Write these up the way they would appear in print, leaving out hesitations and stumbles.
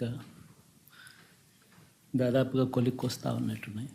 ఇంకా దాదాపుగా కొలిక్కొస్తా ఉన్నట్టున్నాయి.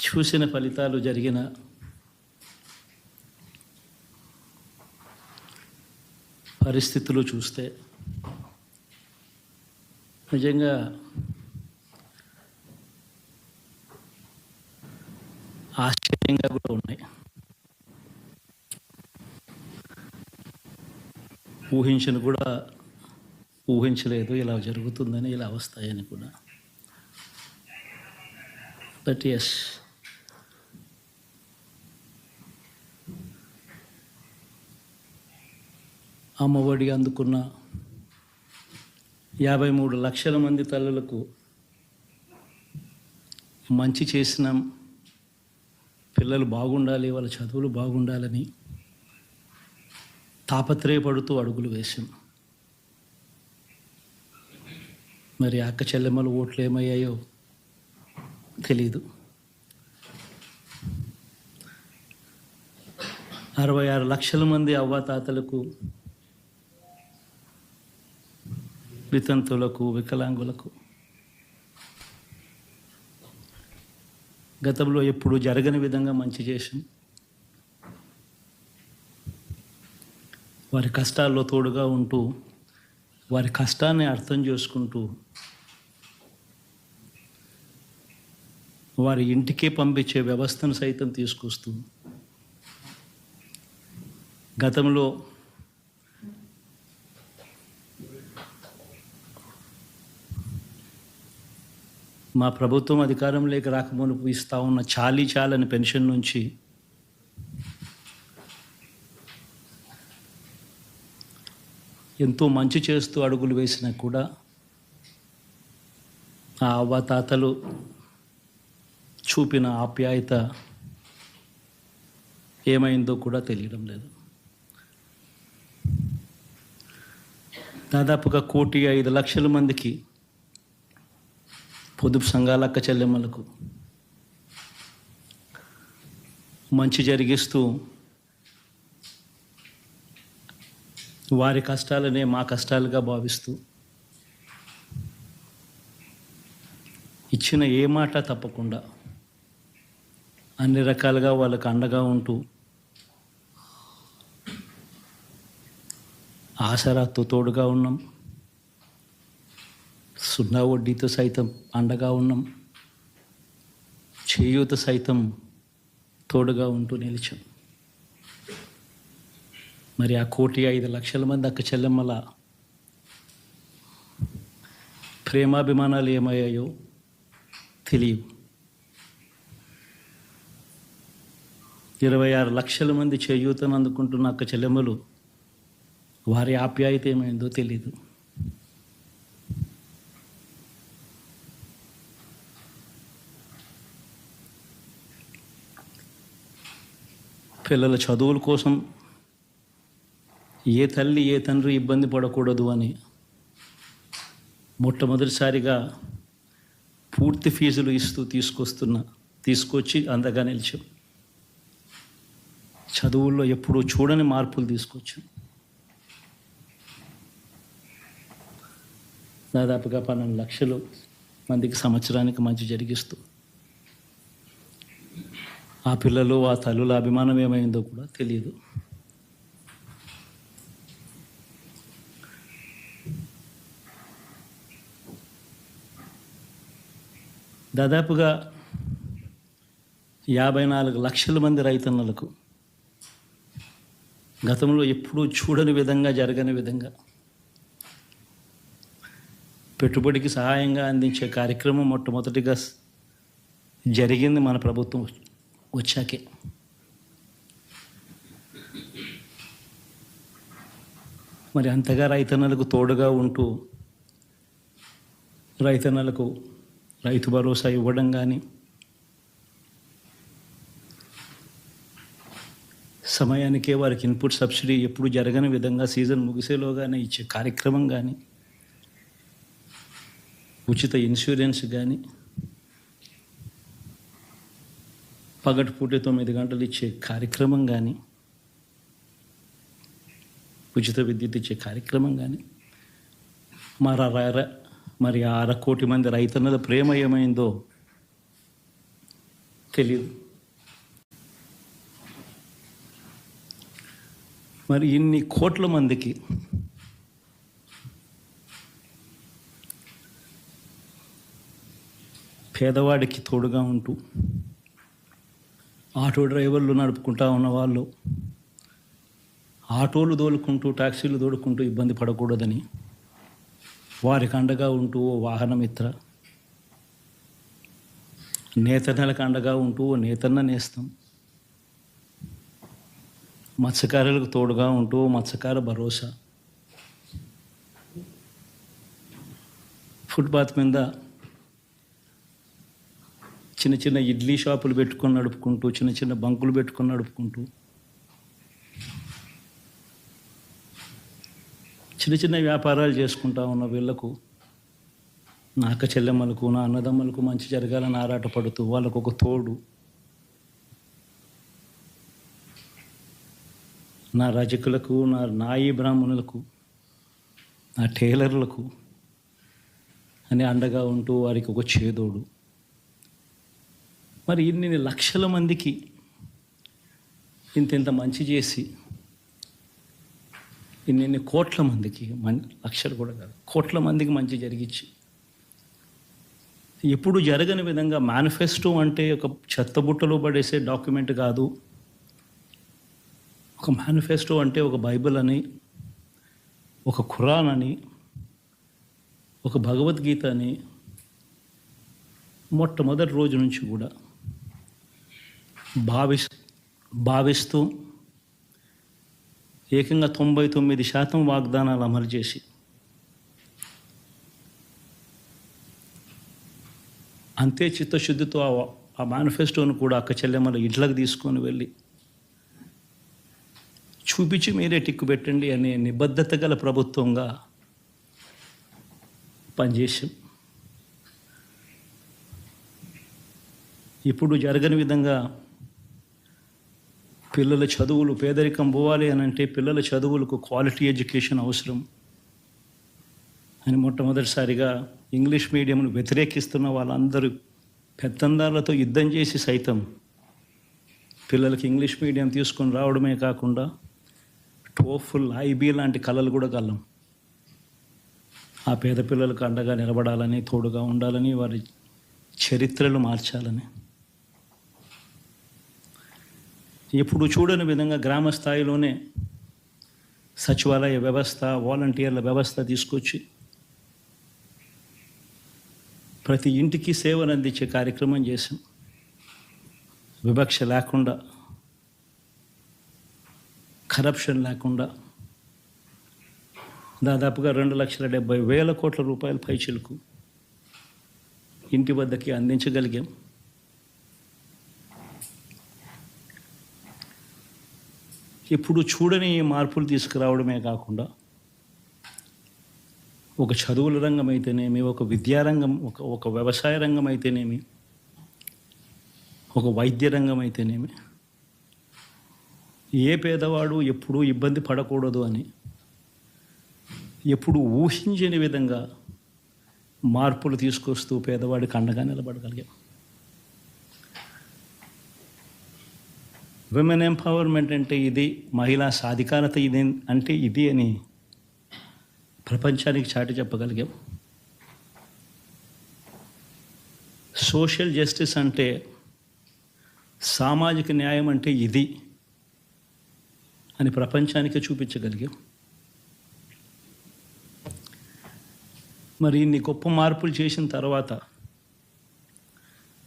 చూసిన ఫలితాలు, జరిగిన పరిస్థితులు చూస్తే నిజంగా ఆశ్చర్యంగా కూడా ఉన్నాయి. ఊహించలేదు ఇలా జరుగుతుందని, ఇలా వస్తాయని కూడా. బట్ ఎస్, అమ్మఒడి అందుకున్న 53 లక్షల మంది తల్లులకు మంచి చేసినాం, పిల్లలు బాగుండాలి, వాళ్ళ చదువులు బాగుండాలని తాపత్రయపడుతూ అడుగులు వేశాం. మరి అక్క చెల్లెమ్మలు ఓట్లు ఏమయ్యాయో తెలీదు. 66 లక్షల మంది అవ్వాతాతలకు, వితంతులకు, వికలాంగులకు గతంలో ఎప్పుడు జరగని విధంగా మంచి చేసాం. వారి కష్టాల్లో తోడుగా ఉంటూ, వారి కష్టాన్ని అర్థం చేసుకుంటూ, వారి ఇంటికే పంపించే వ్యవస్థను సైతం తీసుకొస్తూ, గతంలో మా ప్రభుత్వం అధికారంలోకి రాకమునుపు ఇస్తూ ఉన్న చాలని పెన్షన్ నుంచి ఎంతో మంచి చేస్తూ అడుగులు వేసినా కూడా ఆ అవ్వాతాతలు చూపిన ఆప్యాయత ఏమైందో కూడా తెలియడం లేదు. దాదాపుగా 1,05,00,000 మందికి, పొదుపు సంఘాల అక్క చెల్లెమ్మలకు మంచి జరిగిస్తూ, వారి కష్టాలనే మా కష్టాలుగా భావిస్తూ, ఇచ్చిన ఏ మాట తప్పకుండా అన్ని రకాలుగా వాళ్ళకు అండగా ఉంటూ, ఆసరాతో తోడుగా ఉన్నాం, 0 వడ్డీతో సైతం అండగా ఉన్నాం, చేయూత సైతం తోడుగా ఉంటూ నిలిచాం. మరి ఆ 1,05,00,000 మంది అక్క చెల్లెమ్మల ప్రేమాభిమానాలు ఏమయ్యాయో తెలియవు. 26 లక్షల మంది చేయూతను అందుకుంటున్న అక్క చెల్లెమ్మలు, వారి ఆప్యాయత ఏమైందో తెలీదు. పిల్లల చదువుల కోసం ఏ తల్లి ఏ తండ్రి ఇబ్బంది పడకూడదు అని మొట్టమొదటిసారిగా పూర్తి ఫీజులు ఇస్తూ తీసుకొచ్చి అందగా నిలిచాం. చదువుల్లో ఎప్పుడూ చూడని మార్పులు తీసుకొచ్చాం. దాదాపుగా 12 లక్షలు మందికి సంవత్సరానికి మంచి జరిగిస్తూ, ఆ పిల్లలు, ఆ తల్లుల అభిమానం ఏమైందో కూడా తెలియదు. దాదాపుగా 54 లక్షల మంది రైతన్నలకు గతంలో ఎప్పుడూ చూడని విధంగా, జరగని విధంగా పెట్టుబడికి సహాయంగా అందించే కార్యక్రమం మొట్టమొదటిగా జరిగింది మన ప్రభుత్వం వచ్చాకే. మరి అంతగా రైతన్నలకు తోడుగా ఉంటూ, రైతన్నలకు రైతు భరోసా ఇవ్వడం కానీ, సమయానికే వారికి ఇన్పుట్ సబ్సిడీ ఎప్పుడు జరగని విధంగా సీజన్ ముగిసేలోగానే ఇచ్చే కార్యక్రమం కానీ, ఉచిత ఇన్సూరెన్స్ కానీ, పగటిపూట 9 గంటలు ఇచ్చే కార్యక్రమం కానీ, ఉచిత విద్యుత్ ఇచ్చే కార్యక్రమం కానీ మరి ఆ 1,00,00,000 మంది రైతన్నల ప్రేమ ఏమైందో తెలియదు. మరి ఇన్ని కోట్ల మందికి పేదవాడికి తోడుగా ఉంటూ ఆటో డ్రైవర్లు నడుపుకుంటా ఉన్న వాళ్ళు ఆటోలు తోలుకుంటూ టాక్సీలు తోలుకుంటూ ఇబ్బంది పడకూడదని వారికి అండగా ఉంటూ ఓ వాహనమిత్ర, నేతన్నలకు అండగా ఉంటూ ఓ నేతన్న నేస్తం, మత్స్యకారులకు తోడుగా ఉంటూ మత్స్యకార భరోసా, ఫుట్పాత్ మీద చిన్న చిన్న ఇడ్లీ షాపులు పెట్టుకొని నడుపుకుంటూ, చిన్న చిన్న బంకులు పెట్టుకొని నడుపుకుంటూ, చిన్న చిన్న వ్యాపారాలు చేసుకుంటా ఉన్న వీళ్లకు, నా అక్క చెల్లెమ్మలకు, నా అన్నదమ్మలకు మంచి జరగాలని ఆరాటపడుతూ వాళ్ళకు ఒక తోడు, నా రజకులకు, నా నాయి బ్రాహ్మణులకు, నా టైలర్లకు అని అండగా ఉంటూ వారికి ఒక చేదోడు. మరి ఇన్ని లక్షల మందికి ఇంత మంచి చేసి, ఇన్ని కోట్ల మందికి, లక్షలు కూడా కాదు, కోట్ల మందికి మంచి జరిగించి, ఎప్పుడు జరగని విధంగా మేనిఫెస్టో అంటే ఒక చెత్తబుట్టలో పడేసే డాక్యుమెంట్ కాదు. ఒక మేనిఫెస్టో అంటే ఒక బైబిల్ అని, ఒక ఖురాన్ అని, ఒక భగవద్గీత అని మొట్టమొదటి రోజు నుంచి కూడా భావిస్తూ ఏకంగా 99% వాగ్దానాలు అమలు చేసి అంతే చిత్తశుద్ధితో ఆ మేనిఫెస్టోను కూడా అక్క చెల్లెమ్మల ఇంట్లోకి తీసుకొని వెళ్ళి చూపించి మీరే టిక్కు పెట్టండి అనే నిబద్ధత గల ప్రభుత్వంగా పనిచేసాం. ఇప్పుడు జరగని విధంగా పిల్లల చదువులు, పేదరికం పోవాలి అని అంటే పిల్లల చదువులకు క్వాలిటీ ఎడ్యుకేషన్ అవసరం అని మొట్టమొదటిసారిగా ఇంగ్లీష్ మీడియంను వ్యతిరేకిస్తున్న వాళ్ళందరూ పెత్తందారులతో యుద్ధం చేసి సైతం పిల్లలకి ఇంగ్లీష్ మీడియం తీసుకొని రావడమే కాకుండా టోఫుల్, ఐబీ లాంటి కళలు కూడా కలం. ఆ పేద పిల్లలకు అండగా నిలబడాలని, తోడుగా ఉండాలని, వారి చరిత్రలు మార్చాలని, ఎప్పుడు చూడని విధంగా గ్రామ స్థాయిలోనే సచివాలయ వ్యవస్థ, వాలంటీర్ల వ్యవస్థ తీసుకొచ్చి ప్రతి ఇంటికి సేవను అందించే కార్యక్రమం చేశాం. వివక్ష లేకుండా, కరప్షన్ లేకుండా దాదాపుగా 2,70,000 కోట్ల రూపాయల పైచిలకు ఇంటి వద్దకి అందించగలిగాం. ఇప్పుడు చూడని మార్పులు తీసుకురావడమే కాకుండా ఒక చదువుల రంగం అయితేనేమి, ఒక విద్యారంగం, ఒక వ్యవసాయ రంగం అయితేనేమి, ఒక వైద్య రంగం అయితేనేమి, ఏ పేదవాడు ఎప్పుడూ ఇబ్బంది పడకూడదు అని ఎప్పుడు ఊహించని విధంగా మార్పులు తీసుకొస్తూ పేదవాడికి అండగా నిలబడగలిగాం. విమెన్ ఎంపవర్మెంట్ అంటే ఇది, మహిళా సాధికారత ఇది అంటే ఇది అని ప్రపంచానికి చాటి చెప్పగలిగాం. సోషల్ జస్టిస్ అంటే, సామాజిక న్యాయం అంటే ఇది అని ప్రపంచానికి చూపించగలిగాం. మరి ఇన్ని గొప్ప మార్పులు చేసిన తర్వాత,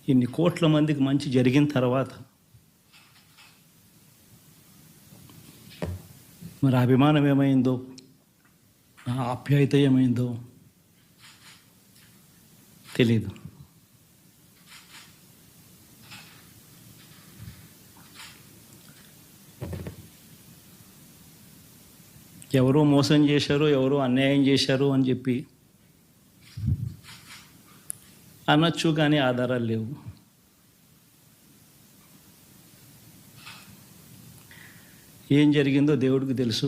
ఇన్ని కోట్ల మందికి మంచి జరిగిన తర్వాత మరి అభిమానం ఏమైందో, ఆ ఆప్యాయత ఏమైందో తెలీదు. ఎవరో మోసం చేశారు, ఎవరో అన్యాయం చేశారు అని చెప్పి అనొచ్చు, కానీ ఆధారాలు లేవు. ఏం జరిగిందో దేవుడికి తెలుసు.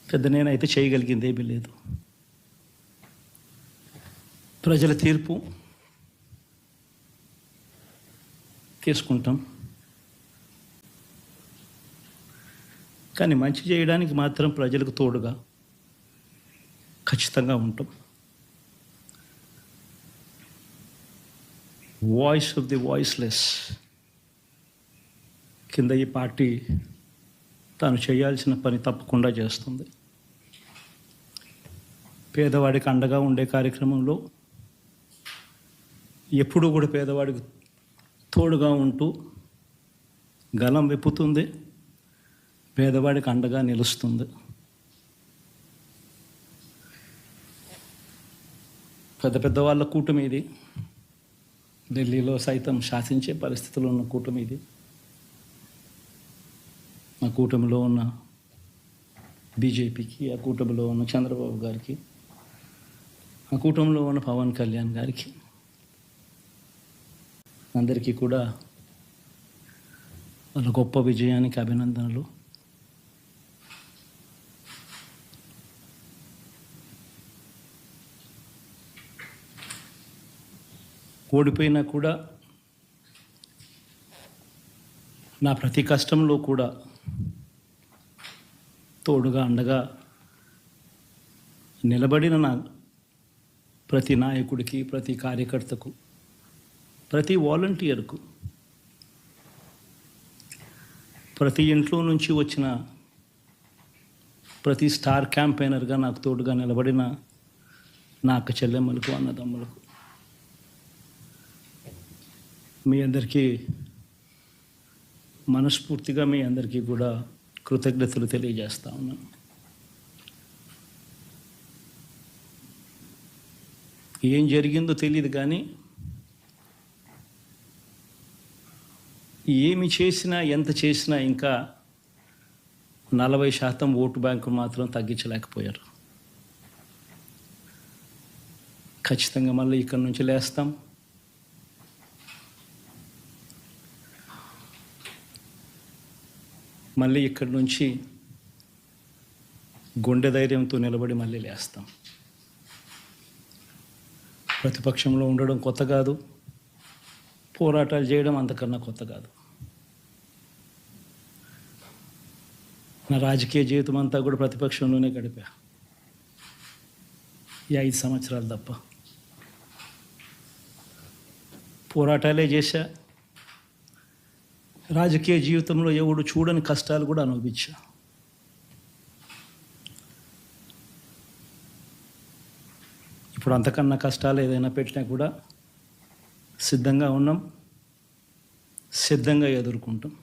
పెద్ద నేనైతే చేయగలిగింది ఏమీ లేదు. ప్రజల తీర్పు తీసుకుంటాం, కానీ మంచి చేయడానికి మాత్రం ప్రజలకు తోడుగా ఖచ్చితంగా ఉంటాం. వాయిస్ ఆఫ్ ది వాయిస్లెస్ కింద ఈ పార్టీ తాను చేయాల్సిన పని తప్పకుండా చేస్తుంది. పేదవాడికి అండగా ఉండే కార్యక్రమంలో ఎప్పుడూ కూడా పేదవాడికి తోడుగా ఉంటూ గలం విప్పుతుంది, పేదవాడికి అండగా నిలుస్తుంది. పెద్ద పెద్ద వాళ్ళ కూటమి ఇది, ఢిల్లీలో సైతం శాసించే పరిస్థితుల్లో ఉన్న కూటమి ఇది. ఆ కూటమిలో ఉన్న బీజేపీకి, ఆ కూటమిలో ఉన్న చంద్రబాబు గారికి, ఆ కూటమిలో ఉన్న పవన్ కళ్యాణ్ గారికి అందరికీ కూడా వాళ్ళ గొప్ప విజయానికి అభినందనలు. ఓడిపోయినా కూడా నా ప్రతి కష్టంలో కూడా తోడుగా అండగా నిలబడిన నా ప్రతి నాయకుడికి, ప్రతి కార్యకర్తకు, ప్రతి వాలంటీర్కు, ప్రతి ఇంట్లో నుంచి వచ్చిన ప్రతి స్టార్ క్యాంపెయినర్గా నాకు తోడుగా నిలబడిన నా అక్క చెల్లెమ్మలకు, అన్నదమ్ములకు, మీ అందరికీ మనస్ఫూర్తిగా మీ అందరికీ కూడా కృతజ్ఞతలు తెలియజేస్తా ఉన్నాను. ఏం జరిగిందో తెలియదు, కానీ ఏమి చేసినా, ఎంత చేసినా ఇంకా 40% ఓటు బ్యాంకు మాత్రం తగ్గించలేకపోయారు. ఖచ్చితంగా మళ్ళీ ఇక్కడి నుంచి లేస్తాం. మళ్ళీ ఇక్కడి నుంచి గుండె ధైర్యంతో నిలబడి మళ్ళీ లేస్తాం. ప్రతిపక్షంలో ఉండడం కొత్త కాదు, పోరాటాలు చేయడం అంతకన్నా కొత్త కాదు. నా రాజకీయ జీవితం అంతా కూడా ప్రతిపక్షంలోనే గడిపా, ఈ 5 సంవత్సరాలు తప్ప. పోరాటాలే చేశా, రాజకీయ జీవితంలో ఎవడు చూడని కష్టాలు కూడా అనుభవించా. ఇప్పుడు అంతకన్నా కష్టాలు ఏదైనా పెట్టినా కూడా సిద్ధంగా ఉన్నాం, సిద్ధంగా ఎదుర్కొంటాం.